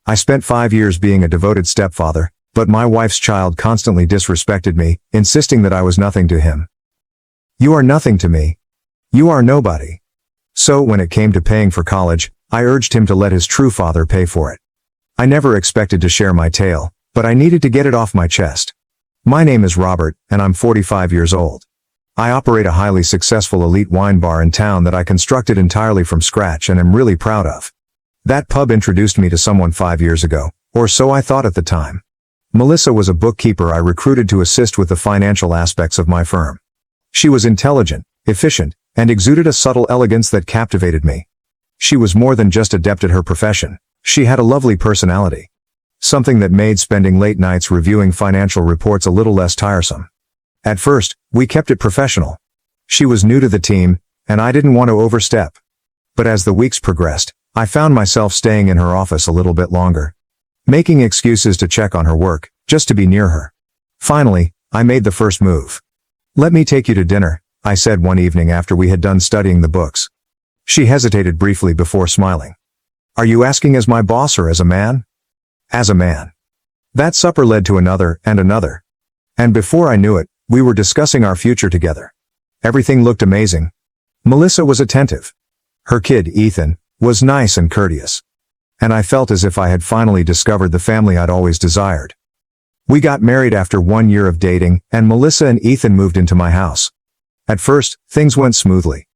I spent 5 years being a devoted stepfather, but my wife's child constantly disrespected me, insisting that I was nothing to him. You are nothing to me. You are nobody. So when it came to paying for college, I urged him to let his true father pay for it. I never expected to share my tale, but I needed to get it off my chest. My name is Robert, and I'm 45 years old. I operate a highly successful elite wine bar in town that I constructed entirely from scratch and am really proud of. That pub introduced me to someone 5 years ago, or so I thought at the time. Melissa was a bookkeeper I recruited to assist with the financial aspects of my firm. She was intelligent, efficient, and exuded a subtle elegance that captivated me. She was more than just adept at her profession. She had a lovely personality. Something that made spending late nights reviewing financial reports a little less tiresome. At first, we kept it professional. She was new to the team, and I didn't want to overstep. But as the weeks progressed, I found myself staying in her office a little bit longer, making excuses to check on her work, just to be near her. Finally, I made the first move. "Let me take you to dinner," I said one evening after we had done studying the books. She hesitated briefly before smiling. "Are you asking as my boss or as a man?" "As a man." That supper led to another and another. And before I knew it, we were discussing our future together. Everything looked amazing. Melissa was attentive. Her kid, Ethan, was nice and courteous. And I felt as if I had finally discovered the family I'd always desired. We got married after 1 year of dating, and Melissa and Ethan moved into my house. At first, things went smoothly.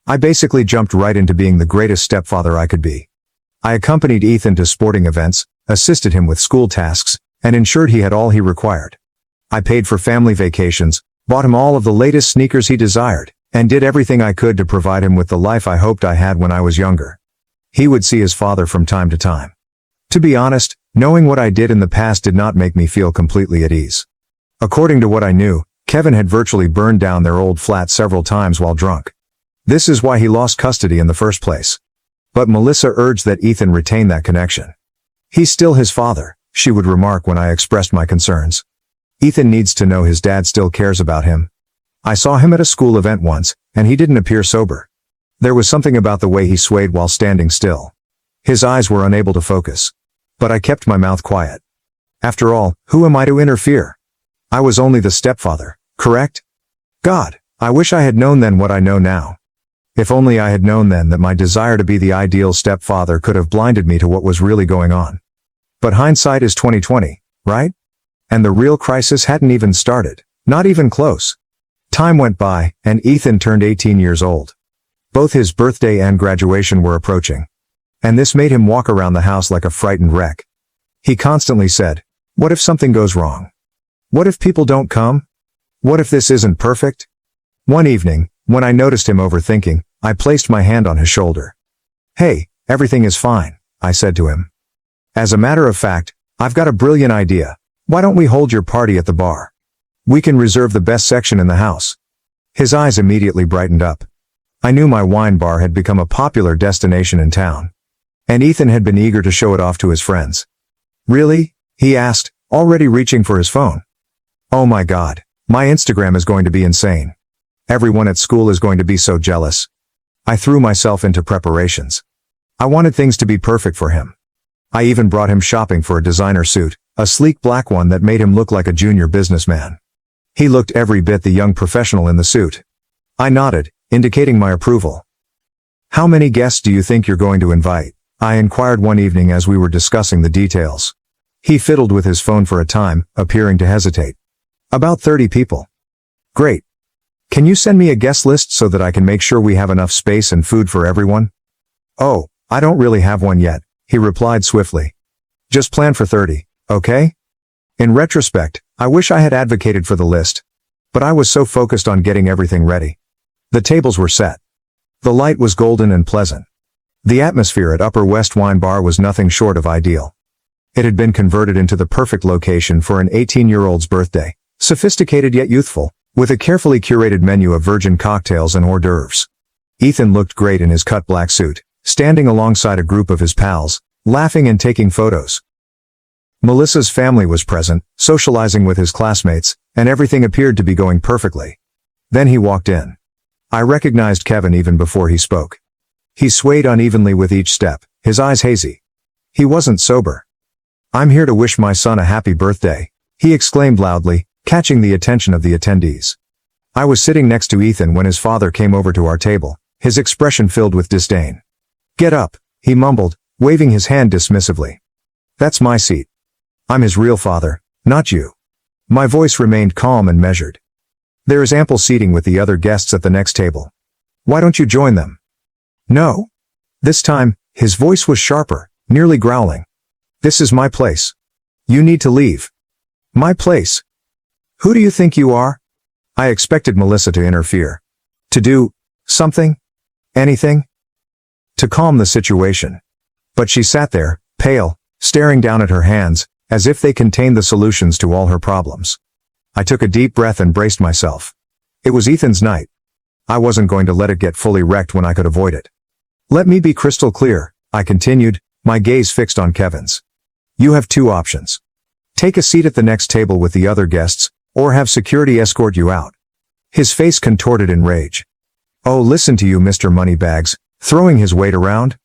I basically jumped right into being the greatest stepfather I could be. I accompanied Ethan to sporting events, assisted him with school tasks, and ensured he had all he required. I paid for family vacations, bought him all of the latest sneakers he desired, and did everything I could to provide him with the life I hoped I had when I was younger. He would see his father from time to time. To be honest, knowing what I did in the past did not make me feel completely at ease. According to what I knew, Kevin had virtually burned down their old flat several times while drunk. This is why he lost custody in the first place. But Melissa urged that Ethan retain that connection. "He's still his father," she would remark when I expressed my concerns. "Ethan needs to know his dad still cares about him. I saw him at a school event once, and he didn't appear sober. There was something about the way he swayed while standing still. His eyes were unable to focus. But I kept my mouth quiet. After all, who am I to interfere? I was only the stepfather, correct? God, I wish I had known then what I know now. If only I had known then that my desire to be the ideal stepfather could have blinded me to what was really going on. But hindsight is 20/20, right? And the real crisis hadn't even started, not even close. Time went by, and Ethan turned 18 years old. Both his birthday and graduation were approaching. And this made him walk around the house like a frightened wreck. He constantly said, "What if something goes wrong? What if people don't come? What if this isn't perfect?" One evening, when I noticed him overthinking, I placed my hand on his shoulder. "Hey, everything is fine," I said to him. "As a matter of fact, I've got a brilliant idea. Why don't we hold your party at the bar? We can reserve the best section in the house." His eyes immediately brightened up. I knew my wine bar had become a popular destination in town. And Ethan had been eager to show it off to his friends. "Really?" he asked, already reaching for his phone. "Oh my God, my Instagram is going to be insane. Everyone at school is going to be so jealous." I threw myself into preparations. I wanted things to be perfect for him. I even brought him shopping for a designer suit, a sleek black one that made him look like a junior businessman. He looked every bit the young professional in the suit. I nodded, indicating my approval. "How many guests do you think you're going to invite?" I inquired one evening as we were discussing the details. He fiddled with his phone for a time, appearing to hesitate. "About 30 people." "Great. Can you send me a guest list so that I can make sure we have enough space and food for everyone?" "Oh, I don't really have one yet," he replied swiftly. "Just plan for 30, okay?" In retrospect, I wish I had advocated for the list. But I was so focused on getting everything ready. The tables were set. The light was golden and pleasant. The atmosphere at Upper West Wine Bar was nothing short of ideal. It had been converted into the perfect location for an 18-year-old's birthday, sophisticated yet youthful, with a carefully curated menu of virgin cocktails and hors d'oeuvres. Ethan looked great in his cut black suit, standing alongside a group of his pals, laughing and taking photos. Melissa's family was present, socializing with his classmates, and everything appeared to be going perfectly. Then he walked in. I recognized Kevin even before he spoke. He swayed unevenly with each step, his eyes hazy. He wasn't sober. I'm here to wish my son a happy birthday, he exclaimed loudly, catching the attention of the attendees. I was sitting next to Ethan when his father came over to our table, his expression filled with disdain. Get up, he mumbled, waving his hand dismissively. That's my seat. I'm his real father, not you. My voice remained calm and measured. There is ample seating with the other guests at the next table. Why don't you join them? No. This time, his voice was sharper, nearly growling. This is my place. You need to leave. My place. Who do you think you are? I expected Melissa to interfere. To do something? Anything? To calm the situation. But she sat there, pale, staring down at her hands, as if they contained the solutions to all her problems. I took a deep breath and braced myself. It was Ethan's night. I wasn't going to let it get fully wrecked when I could avoid it. Let me be crystal clear, I continued, my gaze fixed on Kevin's. You have two options. Take a seat at the next table with the other guests, or have security escort you out. His face contorted in rage. Oh, listen to you, Mr. Moneybags, throwing his weight around.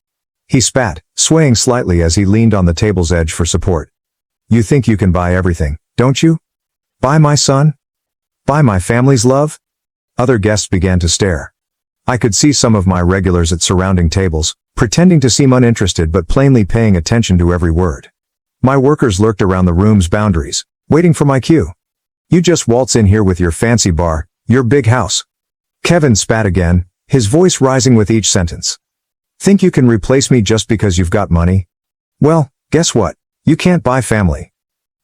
He spat, swaying slightly as he leaned on the table's edge for support. You think you can buy everything, don't you? Buy my son? Buy my family's love? Other guests began to stare. I could see some of my regulars at surrounding tables, pretending to seem uninterested but plainly paying attention to every word. My workers lurked around the room's boundaries, waiting for my cue. You just waltz in here with your fancy bar, your big house. Kevin spat again, his voice rising with each sentence. Think you can replace me just because you've got money? Well, guess what? You can't buy family.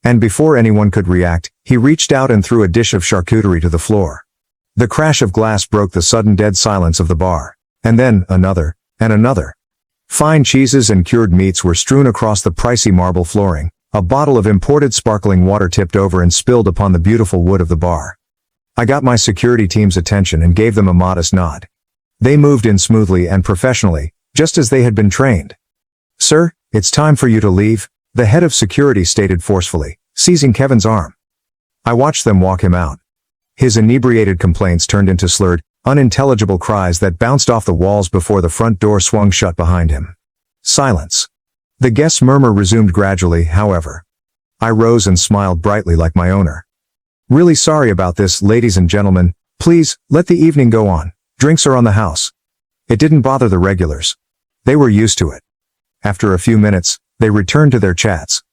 And before anyone could react, he reached out and threw a dish of charcuterie to the floor. The crash of glass broke the sudden dead silence of the bar. And then, another, and another. Fine cheeses and cured meats were strewn across the pricey marble flooring. A bottle of imported sparkling water tipped over and spilled upon the beautiful wood of the bar. I got my security team's attention and gave them a modest nod. They moved in smoothly and professionally, just as they had been trained. Sir, it's time for you to leave, the head of security stated forcefully, seizing Kevin's arm. I watched them walk him out. His inebriated complaints turned into slurred, unintelligible cries that bounced off the walls before the front door swung shut behind him. Silence. The guest's murmur resumed gradually, however. I rose and smiled brightly like my owner. Really sorry about this, ladies and gentlemen. Please, let the evening go on. Drinks are on the house. It didn't bother the regulars. They were used to it. After a few minutes, they returned to their chats.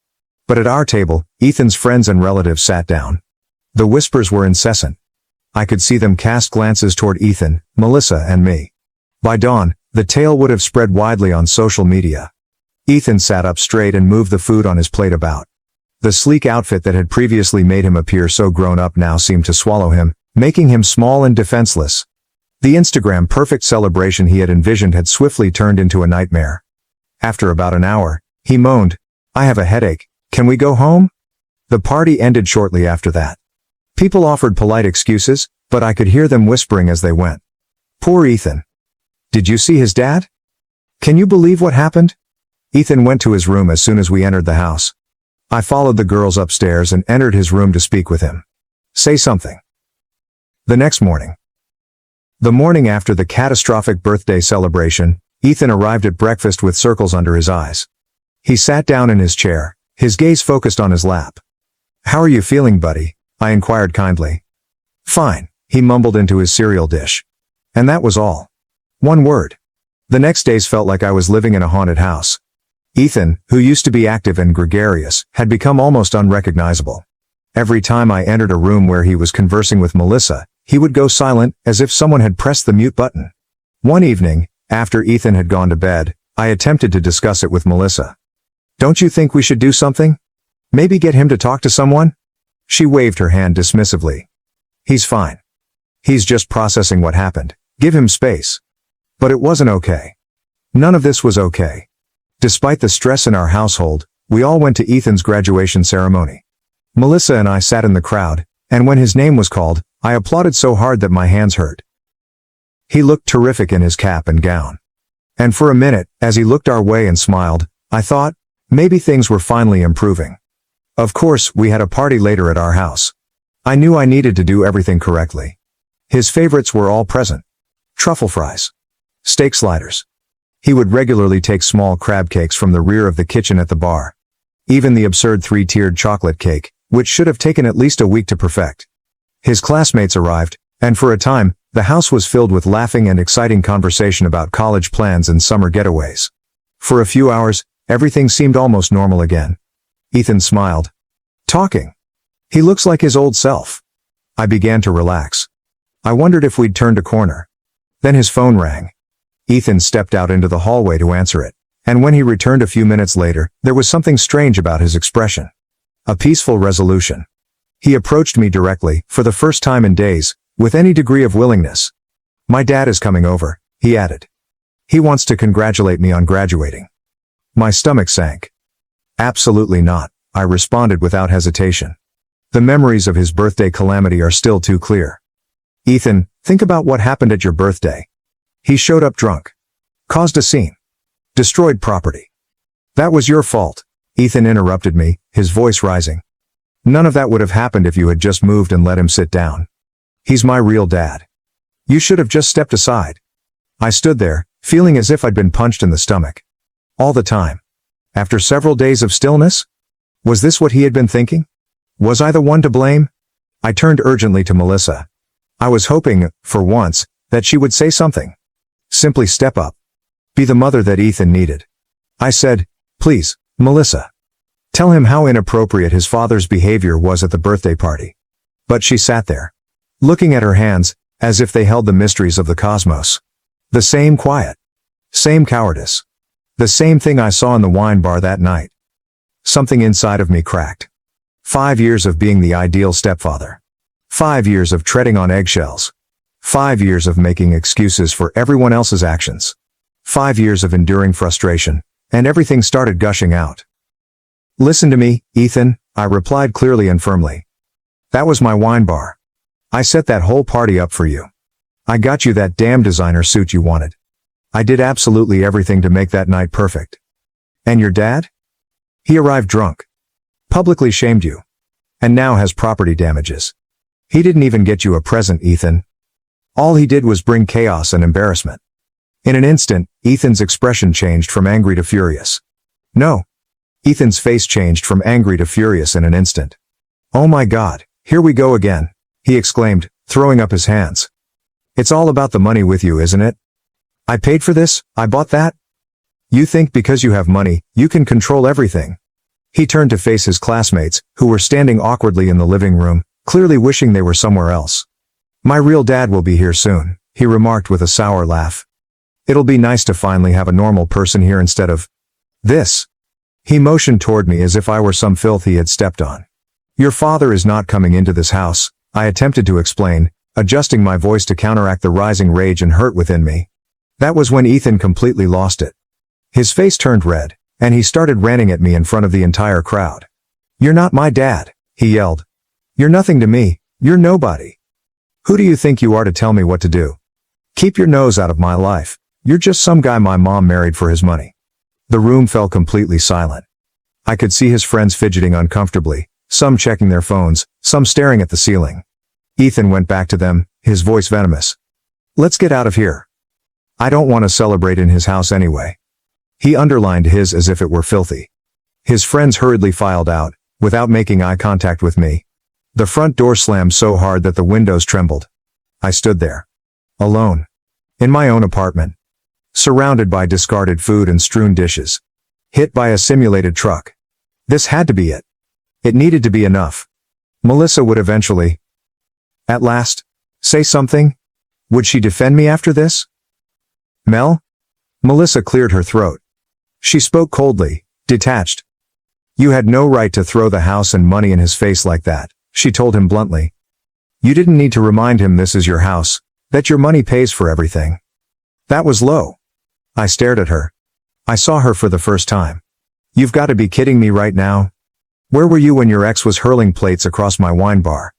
But at our table, Ethan's friends and relatives sat down. The whispers were incessant. I could see them cast glances toward Ethan, Melissa, and me. By dawn, the tale would have spread widely on social media. Ethan sat up straight and moved the food on his plate about. The sleek outfit that had previously made him appear so grown up now seemed to swallow him, making him small and defenseless. The Instagram-perfect celebration he had envisioned had swiftly turned into a nightmare. After about an hour, he moaned, I have a headache, can we go home? The party ended shortly after that. People offered polite excuses, but I could hear them whispering as they went. Poor Ethan. Did you see his dad? Can you believe what happened? Ethan went to his room as soon as we entered the house. I followed the girls upstairs and entered his room to speak with him. Say something. The next morning. The morning after the catastrophic birthday celebration, Ethan arrived at breakfast with circles under his eyes. He sat down in his chair, his gaze focused on his lap. How are you feeling, buddy? I inquired kindly. Fine, he mumbled into his cereal dish. And that was all. One word. The next days felt like I was living in a haunted house. Ethan, who used to be active and gregarious, had become almost unrecognizable. Every time I entered a room where he was conversing with Melissa, he would go silent, as if someone had pressed the mute button. One evening, after Ethan had gone to bed, I attempted to discuss it with Melissa. Don't you think we should do something? Maybe get him to talk to someone? She waved her hand dismissively. He's fine. He's just processing what happened. Give him space. But it wasn't okay. None of this was okay. Despite the stress in our household, we all went to Ethan's graduation ceremony. Melissa and I sat in the crowd, and when his name was called, I applauded so hard that my hands hurt. He looked terrific in his cap and gown. And for a minute, as he looked our way and smiled, I thought, maybe things were finally improving. Of course, we had a party later at our house. I knew I needed to do everything correctly. His favorites were all present. Truffle fries. Steak sliders. He would regularly take small crab cakes from the rear of the kitchen at the bar. Even the absurd 3-tiered chocolate cake, which should have taken at least a week to perfect. His classmates arrived, and for a time, the house was filled with laughing and exciting conversation about college plans and summer getaways. For a few hours, everything seemed almost normal again. Ethan smiled. Talking. He looks like his old self. I began to relax. I wondered if we'd turned a corner. Then his phone rang. Ethan stepped out into the hallway to answer it, and when he returned a few minutes later, there was something strange about his expression. A peaceful resolution. He approached me directly, for the first time in days, with any degree of willingness. My dad is coming over, he added. He wants to congratulate me on graduating. My stomach sank. Absolutely not, I responded without hesitation. The memories of his birthday calamity are still too clear. Ethan, think about what happened at your birthday. He showed up drunk. Caused a scene. Destroyed property. That was your fault, Ethan interrupted me, his voice rising. None of that would have happened if you had just moved and let him sit down. He's my real dad. You should have just stepped aside. I stood there, feeling as if I'd been punched in the stomach. All the time. After several days of stillness? Was this what he had been thinking? Was I the one to blame? I turned urgently to Melissa. I was hoping, for once, that she would say something. Simply step up. Be the mother that Ethan needed. I said, please, Melissa. Tell him how inappropriate his father's behavior was at the birthday party. But she sat there, looking at her hands, as if they held the mysteries of the cosmos. The same quiet. Same cowardice. The same thing I saw in the wine bar that night. Something inside of me cracked. 5 years of being the ideal stepfather. 5 years of treading on eggshells. 5 years of making excuses for everyone else's actions. 5 years of enduring frustration, and everything started gushing out. Listen to me, Ethan, I replied clearly and firmly. That was my wine bar. I set that whole party up for you. I got you that damn designer suit you wanted. I did absolutely everything to make that night perfect. And your dad? He arrived drunk. Publicly shamed you. And now has property damages. He didn't even get you a present, Ethan. All he did was bring chaos and embarrassment. In an instant, Ethan's expression changed from angry to furious. No. Ethan's face changed from angry to furious in an instant. Oh my God, here we go again, he exclaimed, throwing up his hands. It's all about the money with you, isn't it? I paid for this, I bought that? You think because you have money, you can control everything. He turned to face his classmates, who were standing awkwardly in the living room, clearly wishing they were somewhere else. My real dad will be here soon, he remarked with a sour laugh. It'll be nice to finally have a normal person here instead of this. He motioned toward me as if I were some filth he had stepped on. Your father is not coming into this house, I attempted to explain, adjusting my voice to counteract the rising rage and hurt within me. That was when Ethan completely lost it. His face turned red, and he started ranting at me in front of the entire crowd. You're not my dad, he yelled. You're nothing to me, you're nobody. Who do you think you are to tell me what to do? Keep your nose out of my life, you're just some guy my mom married for his money. The room fell completely silent. I could see his friends fidgeting uncomfortably, some checking their phones, some staring at the ceiling. Ethan went back to them, his voice venomous. Let's get out of here. I don't want to celebrate in his house anyway. He underlined his as if it were filthy. His friends hurriedly filed out, without making eye contact with me. The front door slammed so hard that the windows trembled. I stood there. Alone. In my own apartment. Surrounded by discarded food and strewn dishes. Hit by a simulated truck. This had to be it. It needed to be enough. Melissa would eventually, at last, say something? Would she defend me after this? Mel? Melissa cleared her throat. She spoke coldly, detached. You had no right to throw the house and money in his face like that, she told him bluntly. You didn't need to remind him this is your house, that your money pays for everything. That was low. I stared at her. I saw her for the first time. You've got to be kidding me right now. Where were you when your ex was hurling plates across my wine bar?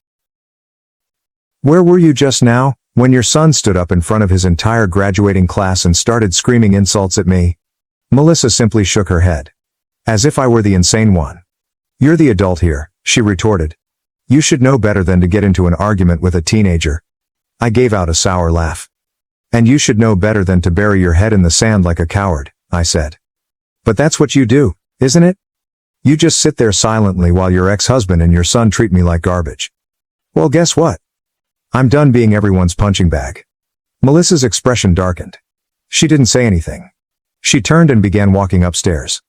Where were you just now, when your son stood up in front of his entire graduating class and started screaming insults at me? Melissa simply shook her head. As if I were the insane one. You're the adult here, she retorted. You should know better than to get into an argument with a teenager. I gave out a sour laugh. And you should know better than to bury your head in the sand like a coward, I said. But that's what you do, isn't it? You just sit there silently while your ex-husband and your son treat me like garbage. Well, guess what? I'm done being everyone's punching bag. Melissa's expression darkened. She didn't say anything. She turned and began walking upstairs.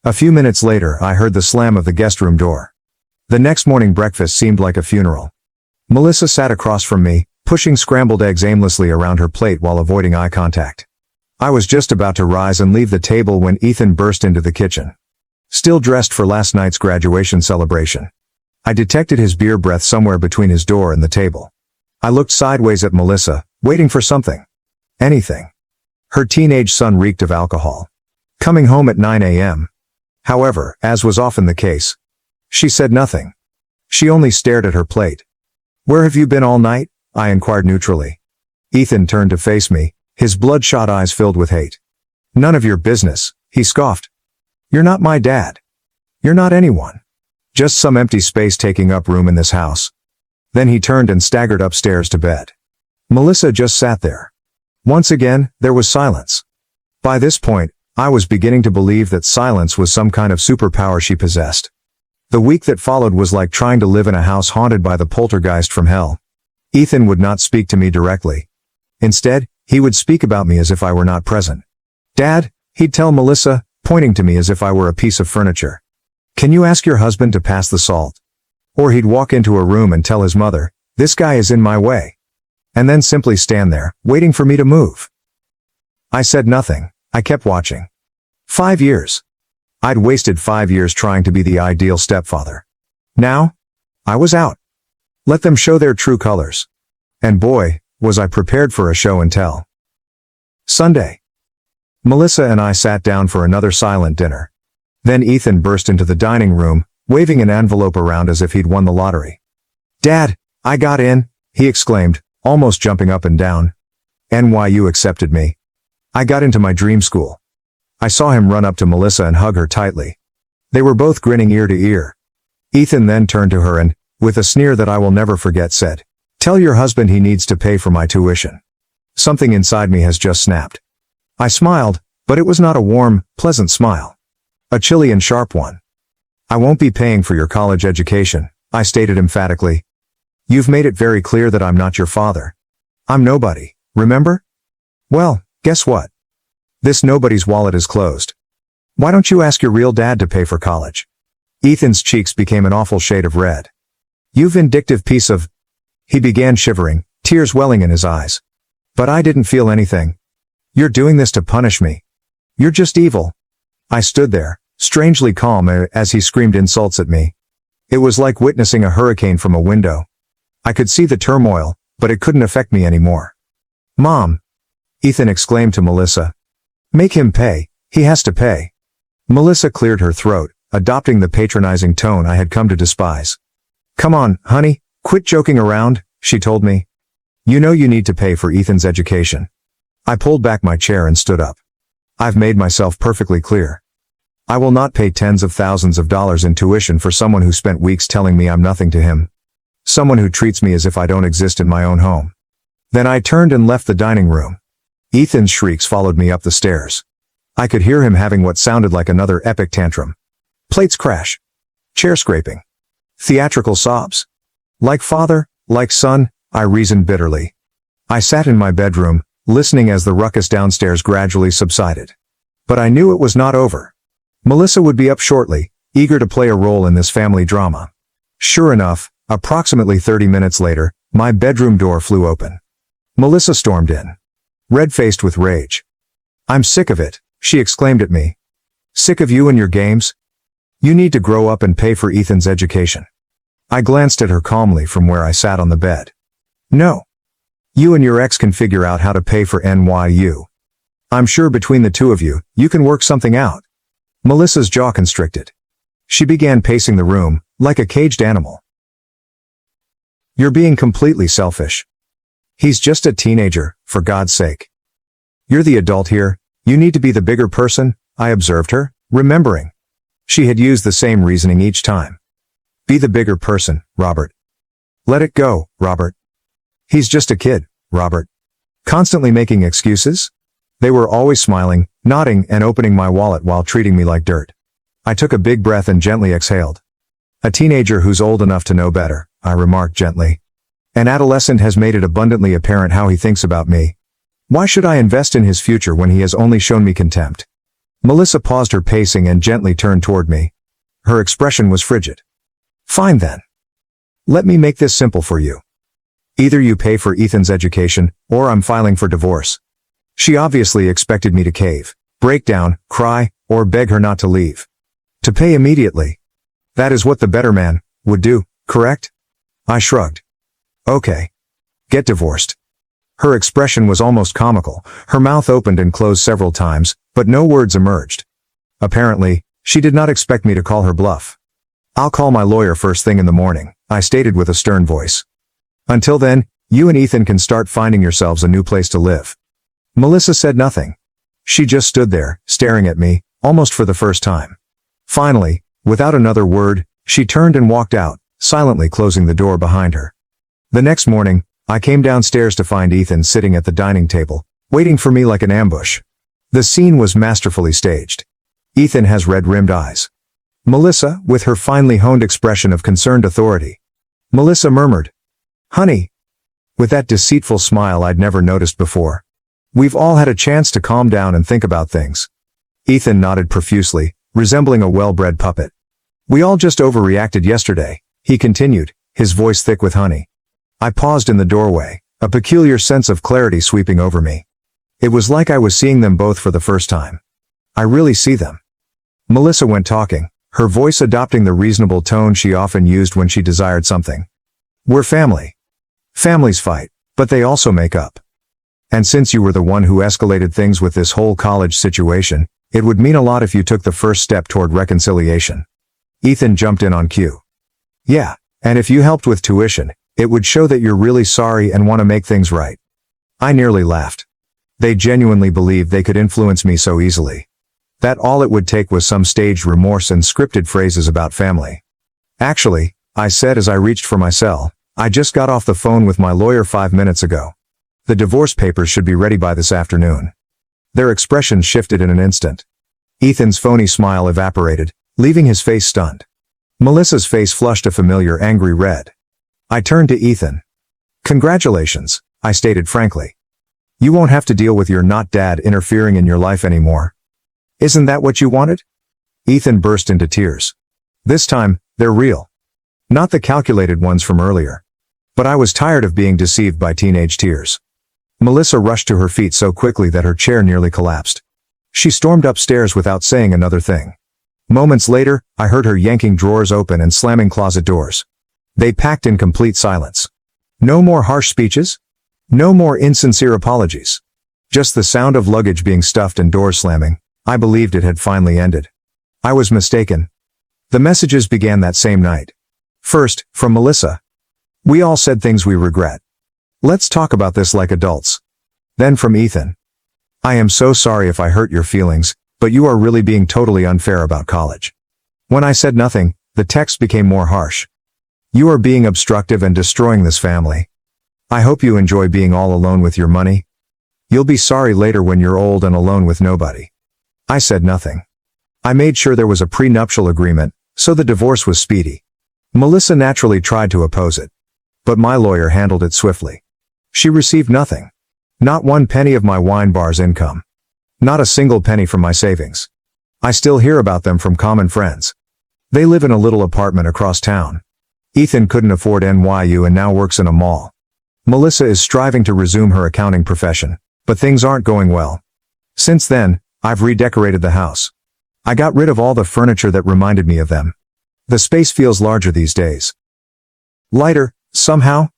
A few minutes later, I heard the slam of the guest room door. The next morning breakfast seemed like a funeral. Melissa sat across from me, pushing scrambled eggs aimlessly around her plate while avoiding eye contact. I was just about to rise and leave the table when Ethan burst into the kitchen. Still dressed for last night's graduation celebration. I detected his beer breath somewhere between his door and the table. I looked sideways at Melissa, waiting for something. Anything. Her teenage son reeked of alcohol. Coming home at 9 a.m. However, as was often the case, she said nothing. She only stared at her plate. Where have you been all night? I inquired neutrally. Ethan turned to face me, his bloodshot eyes filled with hate. None of your business, he scoffed. You're not my dad. You're not anyone. Just some empty space taking up room in this house. Then he turned and staggered upstairs to bed. Melissa just sat there. Once again, there was silence. By this point, I was beginning to believe that silence was some kind of superpower she possessed. The week that followed was like trying to live in a house haunted by the poltergeist from hell. Ethan would not speak to me directly. Instead, he would speak about me as if I were not present. Dad, he'd tell Melissa, pointing to me as if I were a piece of furniture. Can you ask your husband to pass the salt? Or he'd walk into a room and tell his mother, this guy is in my way. And then simply stand there, waiting for me to move. I said nothing. I kept watching. 5 years. I'd wasted 5 years trying to be the ideal stepfather. Now, I was out. Let them show their true colors. And boy, was I prepared for a show and tell. Sunday. Melissa and I sat down for another silent dinner. Then Ethan burst into the dining room, waving an envelope around as if he'd won the lottery. Dad, I got in, he exclaimed, almost jumping up and down. NYU accepted me. I got into my dream school. I saw him run up to Melissa and hug her tightly. They were both grinning ear to ear. Ethan then turned to her and, with a sneer that I will never forget, said, tell your husband he needs to pay for my tuition. Something inside me has just snapped. I smiled, but it was not a warm, pleasant smile. A chilly and sharp one. I won't be paying for your college education, I stated emphatically. You've made it very clear that I'm not your father. I'm nobody, remember? Well, guess what? This nobody's wallet is closed. Why don't you ask your real dad to pay for college? Ethan's cheeks became an awful shade of red. You vindictive piece of... He began shivering, tears welling in his eyes. But I didn't feel anything. You're doing this to punish me. You're just evil. I stood there, strangely calm as he screamed insults at me. It was like witnessing a hurricane from a window. I could see the turmoil, but it couldn't affect me anymore. Mom! Ethan exclaimed to Melissa. Make him pay, he has to pay. Melissa cleared her throat, adopting the patronizing tone I had come to despise. Come on, honey, quit joking around, she told me. You know you need to pay for Ethan's education. I pulled back my chair and stood up. I've made myself perfectly clear. I will not pay tens of thousands of dollars in tuition for someone who spent weeks telling me I'm nothing to him. Someone who treats me as if I don't exist in my own home. Then I turned and left the dining room. Ethan's shrieks followed me up the stairs. I could hear him having what sounded like another epic tantrum. Plates crash. Chair scraping. Theatrical sobs. Like father, like son, I reasoned bitterly. I sat in my bedroom, listening as the ruckus downstairs gradually subsided. But I knew it was not over. Melissa would be up shortly, eager to play a role in this family drama. Sure enough, approximately 30 minutes later, my bedroom door flew open. Melissa stormed in. Red-faced with rage. I'm sick of it, she exclaimed at me. Sick of you and your games? You need to grow up and pay for Ethan's education. I glanced at her calmly from where I sat on the bed. No. You and your ex can figure out how to pay for NYU. I'm sure between the two of you, you can work something out. Melissa's jaw constricted. She began pacing the room, like a caged animal. You're being completely selfish. He's just a teenager, for God's sake. You're the adult here, you need to be the bigger person, I observed her, remembering. She had used the same reasoning each time. Be the bigger person, Robert. Let it go, Robert. He's just a kid, Robert. Constantly making excuses? They were always smiling, nodding, and opening my wallet while treating me like dirt. I took a big breath and gently exhaled. A teenager who's old enough to know better, I remarked gently. An adolescent has made it abundantly apparent how he thinks about me. Why should I invest in his future when he has only shown me contempt? Melissa paused her pacing and gently turned toward me. Her expression was frigid. Fine then. Let me make this simple for you. Either you pay for Ethan's education, or I'm filing for divorce. She obviously expected me to cave, break down, cry, or beg her not to leave. To pay immediately. That is what the better man would do, correct? I shrugged. Okay. Get divorced. Her expression was almost comical. Her mouth opened and closed several times, but no words emerged. Apparently, she did not expect me to call her bluff. I'll call my lawyer first thing in the morning, I stated with a stern voice. Until then, you and Ethan can start finding yourselves a new place to live. Melissa said nothing. She just stood there, staring at me, almost for the first time. Finally, without another word, she turned and walked out, silently closing the door behind her. The next morning, I came downstairs to find Ethan sitting at the dining table, waiting for me like an ambush. The scene was masterfully staged. Ethan has red-rimmed eyes. Melissa, with her finely honed expression of concerned authority. Melissa murmured, "Honey," with that deceitful smile I'd never noticed before. "We've all had a chance to calm down and think about things." Ethan nodded profusely, resembling a well-bred puppet. "We all just overreacted yesterday," he continued, his voice thick with honey. I paused in the doorway, a peculiar sense of clarity sweeping over me. It was like I was seeing them both for the first time. I really see them. Melissa went talking, her voice adopting the reasonable tone she often used when she desired something. "We're family. Families fight, but they also make up. And since you were the one who escalated things with this whole college situation, it would mean a lot if you took the first step toward reconciliation." Ethan jumped in on cue. "Yeah, and if you helped with tuition, it would show that you're really sorry and want to make things right." I nearly laughed. They genuinely believed they could influence me so easily. That all it would take was some staged remorse and scripted phrases about family. "Actually," I said as I reached for my cell, "I just got off the phone with my lawyer 5 minutes ago. The divorce papers should be ready by this afternoon." Their expressions shifted in an instant. Ethan's phony smile evaporated, leaving his face stunned. Melissa's face flushed a familiar angry red. I turned to Ethan. "Congratulations," I stated frankly. "You won't have to deal with your not dad interfering in your life anymore. Isn't that what you wanted?" Ethan burst into tears. This time, they're real. Not the calculated ones from earlier. But I was tired of being deceived by teenage tears. Melissa rushed to her feet so quickly that her chair nearly collapsed. She stormed upstairs without saying another thing. Moments later, I heard her yanking drawers open and slamming closet doors. They packed in complete silence. No more harsh speeches. No more insincere apologies. Just the sound of luggage being stuffed and doors slamming. I believed it had finally ended. I was mistaken. The messages began that same night. First, from Melissa. "We all said things we regret. Let's talk about this like adults." Then from Ethan. "I am so sorry if I hurt your feelings, but you are really being totally unfair about college." When I said nothing, the text became more harsh. "You are being obstructive and destroying this family. I hope you enjoy being all alone with your money. You'll be sorry later when you're old and alone with nobody." I said nothing. I made sure there was a prenuptial agreement, so the divorce was speedy. Melissa naturally tried to oppose it. But my lawyer handled it swiftly. She received nothing. Not one penny of my wine bar's income. Not a single penny from my savings. I still hear about them from common friends. They live in a little apartment across town. Ethan couldn't afford NYU and now works in a mall. Melissa is striving to resume her accounting profession, but things aren't going well. Since then, I've redecorated the house. I got rid of all the furniture that reminded me of them. The space feels larger these days. Lighter, somehow?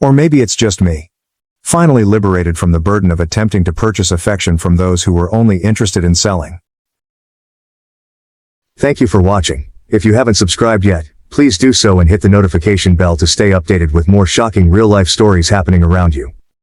Or maybe it's just me. Finally liberated from the burden of attempting to purchase affection from those who were only interested in selling. Thank you for watching. If you haven't subscribed yet, please do so and hit the notification bell to stay updated with more shocking real-life stories happening around you.